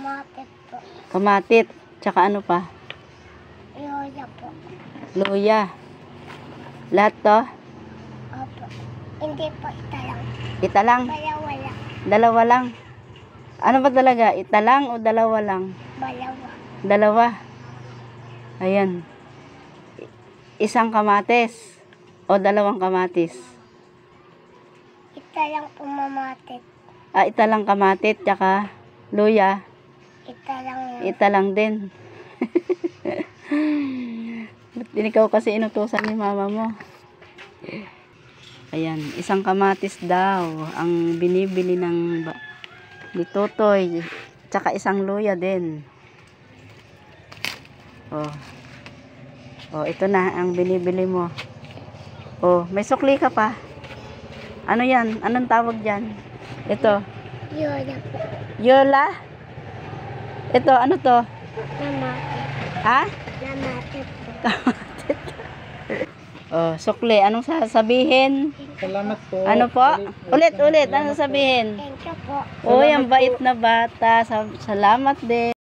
Kamatit po. Kamatit. Tsaka ano pa? Luya po. Luya. Lahat to? Opo. Hindi po, ita lang. Ita lang? Dalawa lang. Dalawa lang? Ano ba talaga? Ita lang o dalawa lang? Dalawa. Dalawa. Ayan. Isang kamatis o dalawang kamatis? Ita lang po mamatit. Ah, ita lang kamatit tsaka luya. Ita lang yan. Ita lang din. Ba't din ikaw kasi inutusan ni mama mo? Ayan, isang kamatis daw ang binibili ni Totoy. Tsaka isang luya din. Oh. Oh, ito na ang binibili mo. Oh, may sukli ka pa. Ano yan? Anong tawag dyan? Ito. Yola po. Yola? Ito, ano to? Namatit. Ha? Namatit po. Kamatit. Oh, sukli. Anong sasabihin? Salamat po. Ano po? Ulit. Anong sasabihin? Thank you po. Uy, ang bait na bata. Salamat din.